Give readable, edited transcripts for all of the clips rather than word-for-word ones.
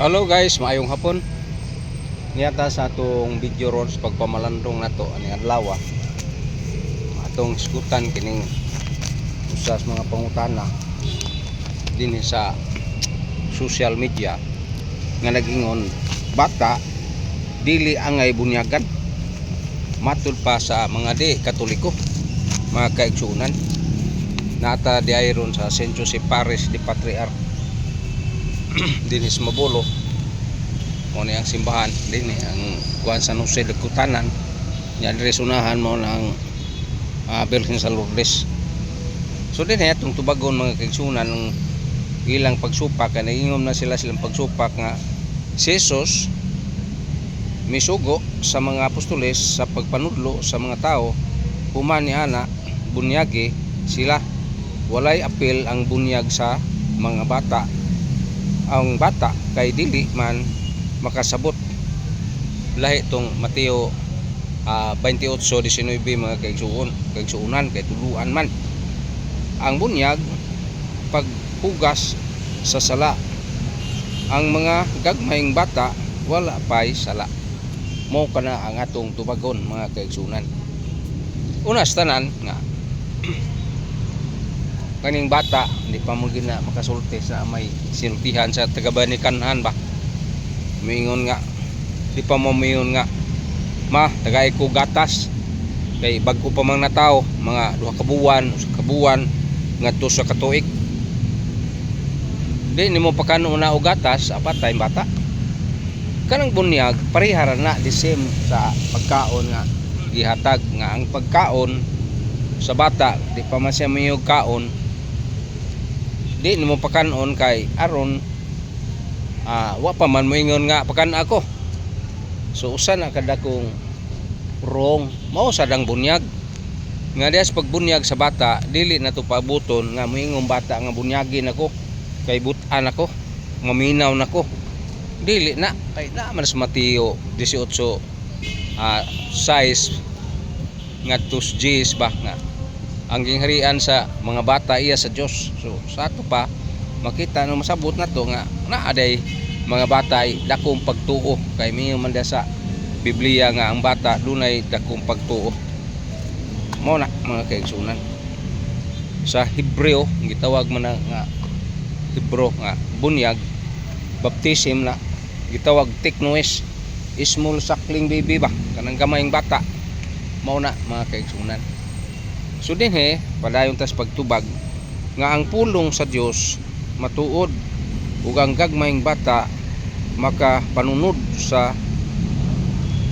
Hello guys, maayong hapon. Niyata sa atong video ron sa pagpamalandong nato ani adlaw. Atong iskutan kining usas mga pangutana dinhi sa social media nga nagingon bata dili angay bunyagan. Matud pa sa mga di Katoliko, mga kaigsuunan. Nata di ayron sa St. Joseph Parish di Patriarch dinis Mabolo mo ni ang simbahan din ang kuan San Jose de Cutanan nya dire sunahan mo ng Birhen sa Lourdes. So din atong tubagon mga kaigsunan ng ilang pagsupak kay naingom na silang pagsupak nga si Jesus misugo sa mga apostoles sa pagpanudlo sa mga tao human ni ana bunyagi sila, walay apil ang bunyag sa mga bata. Ang bata kay dili man makasabot. Lahi tong Mateo 28:19 mga kaigsuunan kay tuluan man. Ang bunyag paghugas sa sala. Ang mga gagmayng bata wala pay sala. Mao kana ang atong tubagon mga kaigsuunan. Unas tanan nga kaning bata hindi pa mo gina makasulti sa may sinultihan sa tagabanikanan ba, mingon nga di pa mo mingon nga ma tagay ko gatas kay bag-o pa mang nataw mga 2 kabuwan ngadto sa katuig di nimo pa kanu na og gatas apatay bata. Kanang bunyag parehara na the same sa pagkaon nga gihatag nga ang pagkaon sa bata di pa man siya mayog kaon di nimo pakanon kay aron wa pa man moingon nga pakan ako. So usa na kada kong wrong mao sadang bunyag nga dias pagbunyag sa bata dili na to pabuton nga moingong bata nga bunyagin ako kay butan ako maminaw nako, dili na kay na man sa Mateo 18 size nga 2 Gs ba nga ang gingharian sa mga bata iya sa Dios. So sa ato pa makita no masabot na to nga naaday mga bata ay dakong pagtuo kay minyo man sa Biblia nga ang bata dunay dakong pagtuo. Mao na mga kaigsunan sa Hebreo gitawag man nga Hebro nga bunyag baptism na gitawag teknoes, small suckling baby ba kanang gamayng bata. Mao na mga kaigsunan. So din padayon tas pagtubag nga ang pulong sa Dios matuod ug ang gagmayng bata makapanunod sa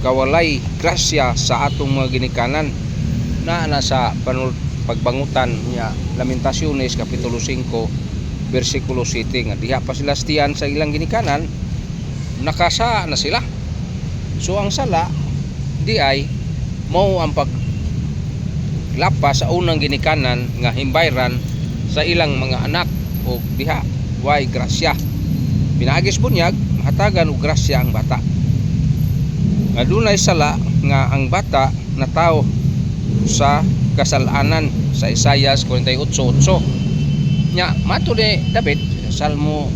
kawalay grasya sa atong mga ginikanan na sa pagbangutan niya Lamentaciones kapitulo 5 bersikulo 7 nga diha pa sila stiyan sa ilang ginikanan nakasa na sila. So ang sala di ay mao ang lapas sa unang ginikanan nga himbayran sa ilang mga anak o diha way grasya pinagis bunyag hatagan og grasya ang bata. Adunay sala nga ang bata natawo sa kasalanan sa Isaias 48:8 nya matud ni David sa Salmo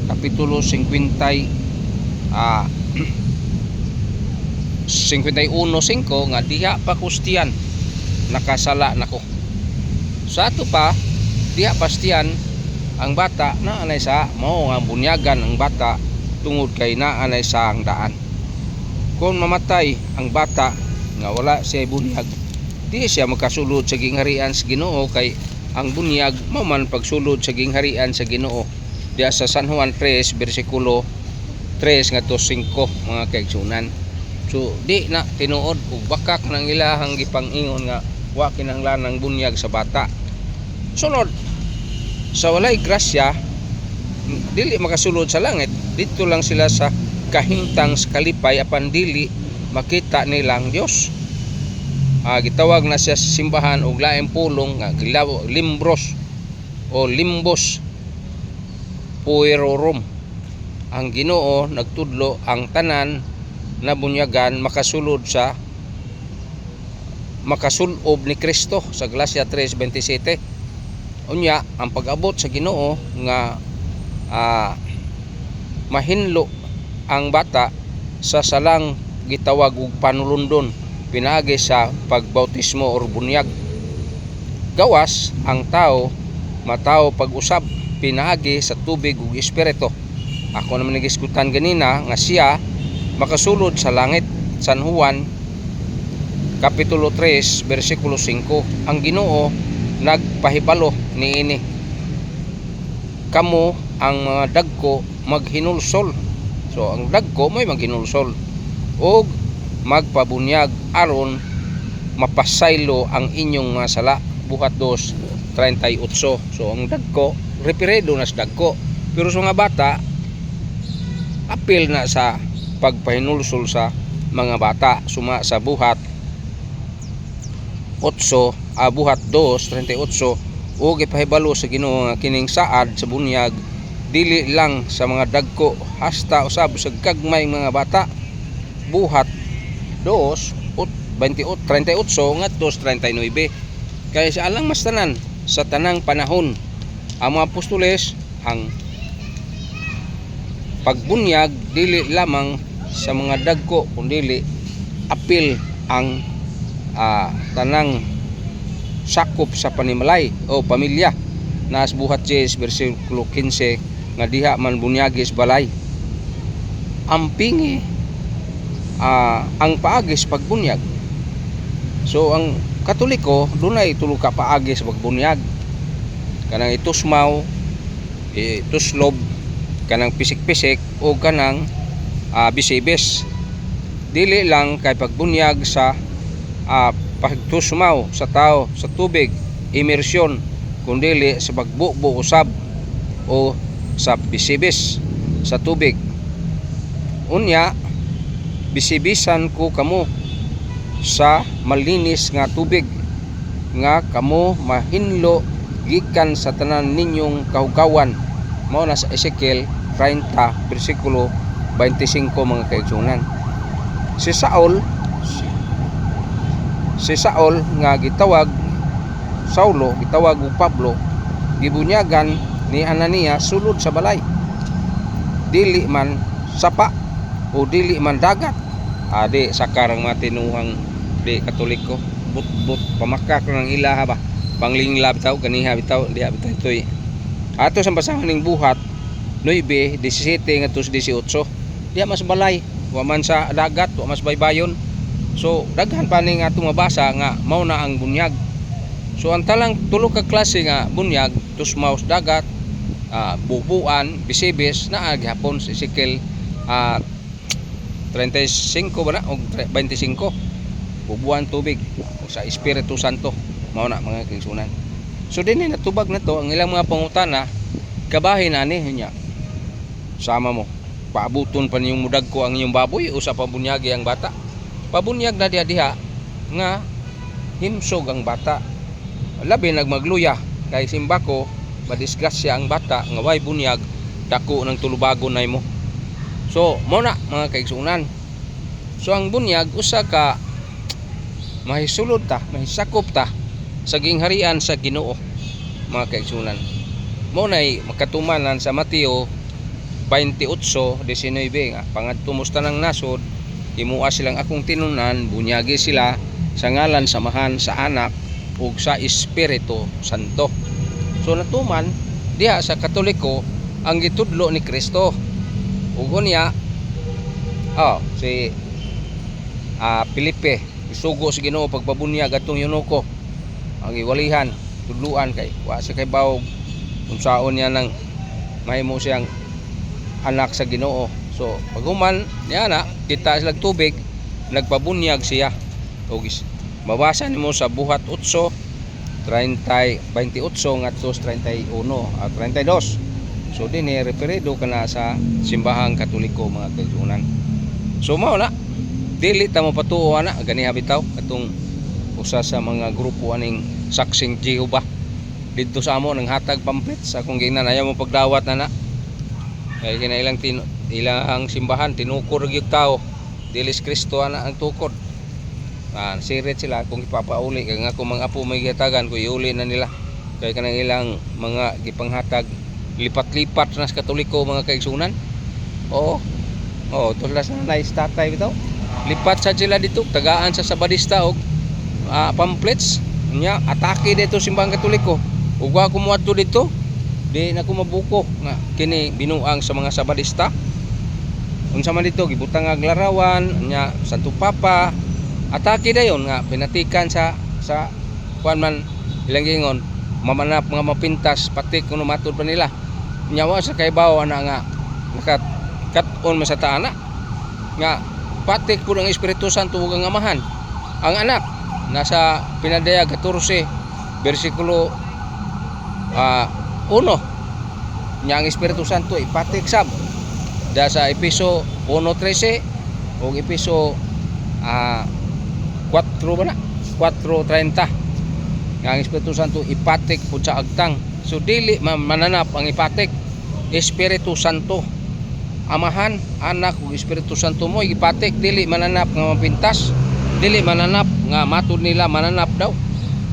kapitulo 50 51:5 nga diha pa kustiyan nakasala nako. Sa ato pa diha pastiyan ang bata na anay sa mao nga bunyagan ang bata tungod kay naanay sa ang daan. Kung mamatay ang bata nga wala siya bunyag di siya makasulod sa gingharian sa Ginoo kay ang bunyag mao man pagsulod sa gingharian sa Ginoo diha sa San Juan 3 bersikulo 3 ngadto 5 mga kaigsunan. So di na tinuod ug bakak nang ilahang gipang-ingon nga wa kinahanglan ng bunyag sa bata. Sunod sa walay grasya dili makasulod sa langit, dito lang sila sa kahimtang sa kalipay apan dili makita nilang Dios. Gitawag na siya sa simbahan og laing pulong nga limbros o limbos puerorum. Ang Ginoo nagtudlo ang tanan na bunyagan makasulod sa makasulob ni Kristo sa Galacia 3:27. Unya ang pag-abot sa Ginoo nga mahinlo ang bata sa salang gitawag og panulundon pinaagi sa pagbautismo or bunyag. Gawas ang tao mataw pag-usab pinaagi sa tubig ug espiritu. Ako naman nagiskutan ganina nga siya makasulod sa langit. San Juan Kapitulo 3 versikulo 5. Ang Ginoo nagpahibalo niini, kamo ang mga dagko maghinulsol. So ang dagko may maghinulsol og magpabunyag aron mapasaylo ang inyong mga sala. Buhat 2:38. So ang dagko reperedo na sa dagko, pero sa mga bata apil na sa pagpahinulsol sa mga bata. Suma sa buhat 2:38 o gipahibalo sa Ginoo nga kining saad sa bunyag dili lang sa mga dagko hasta usab sa gagmay mga bata. Buhat 2:38 ngadto 39. Kaya sa alang mas tanan sa tanang panahon ang mga apostoles ang pagbunyag dili lamang sa mga dagko kundi apil ang tanang sakop sa panimalay o pamilya. Nas buhat 10 versikulo 15 nga diha man bunyagis balay. Ang pingi ang paagis pagbunyag. So ang Katoliko dunay tulo ka paagis pagbunyag. Kanang itusmaw, ituslob, kanang pisik-pisik o kanang bisibis. Dili lang kay pagbunyag sa pagtusmaw sa tao sa tubig, immersyon, kundi sa pagbubo usab o sa bisibis sa tubig. Unya bisibisan ko kamo sa malinis nga tubig nga kamo mahinlo gikan sa tanan ninyong kahugawan. Mao na sa Ezekiel 30 versikulo 25 mga kaigsunan. Si Saul nga gitawag Saulo, gitawag og Pablo, gibunyagan ni Anania sulod sa balay. Dili man sapa o dili man dagat. Di sakarang matinuhang di Katoliko. But pamakak ng ilaha ba. Panglingla bitaw kaniha bitaw diha bitaw itoy. Ato sa basahan ning buhat 9:17 ngadto 18. Diha mas balay, wa man sa dagat, wa mas baybayon. So daghan pa ning atong mabasa nga mao na ang bunyag. So ang talang tulo ka klase nga bunyag, tusmaw sa dagat, bubuan, bisibis na gihapon sa Ezekiel 35 ba na o 25. Bubuan tubig sa Espiritu Santo mao na mga kaigsunan. So dinhi natubag na to ang ilang mga pangutana kabahin ani nya. Sama mo paabuton pa niyong mudag ko ang inyong baboy usa pa bunyagi ang bata. Pabunyag na diha nga himsog ang bata. Labi nagmagluya kay simbako madisgrasya ang bata nga way bunyag dako ng tulubagon nay mo. So mo na mga kaigsunan. So ang bunyag usa ka mahisulod ta, mahisakop ta sa gingharian sa Ginoo mga kaigsunan. Mo nay makatumanan sa Mateo 28:19 nga pangadto mo tanang nasod himuha silang akong tinunan, bunyagi sila sa ngalan samahan sa anak ug sa Espiritu Santo. So natuman diha sa Katoliko ang gitudlo ni Kristo. Ug unya si Filipe isugo sa Ginoo pagpabunyag atong yunuko ang iwalihan tudluan kay wa sa kay bawog unsaon niya nang mahimo siyang anak sa Ginoo. So paghuman niya na kita sila tubig nagpabunyag siya. Ug mabasa nimo sa buhat 8:28 ngadto 31 at 32. So dinhi referido kana sa simbahang Katoliko mga kaigsunan. So mao na dili ta mo patuo ana ganiha bitaw katong usa sa mga grupo aning saksing Jehova didto sa amo nang hatag pamphlet sa kung gingnan ayaw mo pagdawat na kay kinailang ilang simbahan tinukor gyud tao dilis Kristo ana ang tukod. Sirit sila kung ipapauli kay nga kung mga apo may gihatagan ko iuli na nila kay kanang ilang mga gipanghatag lipat-lipat na sa Katoliko mga kaigsunan. Oo Oh, tulad sa nanay sa tatay bitaw. Lipat sa sila dito, tagaan sa Sabadista og pamphlets. Nya atake dito simbang Katoliko. Ug wa ko moadto dito, di na ko mabuko nga kini binuang sa mga Sabadista. Unsa man dito gibutang nga larawan nya Santo Papa. Atake dayon nga pinatikan sa kuan man ilang gingon mamanap mga mapintas pati kuno matud pa nila. Nyawa sa kaybaw ana nga nakat kat-on man sa taana nga patik po ng Espiritu Santo ug ang Amahan. Ang anak nasa Pinadaya 14 bersikulo 1 nya ang Espiritu Santo ipatik sab da sa Epeso 1:13 ug Epeso 4 ba na 4:30 nga ang Espiritu Santo ipatik pud sa agtang. So dili mananap ang ipatik Espiritu Santo, Amahan, Anak ug Espiritu Santo mo ipatik, dili mananap nga mapintas, dili mananap nga matud nila mananap daw.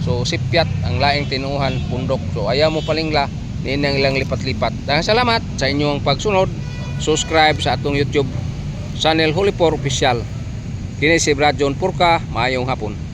So sipyat ang laing tinuhan pundok. So ayaw mo palingla ninang ilang lipat-lipat. Daghang salamat sa inyong pagsunod. Subscribe sa atong YouTube channel Holy Por Official. Kini si Brad John Purka, maayong hapon.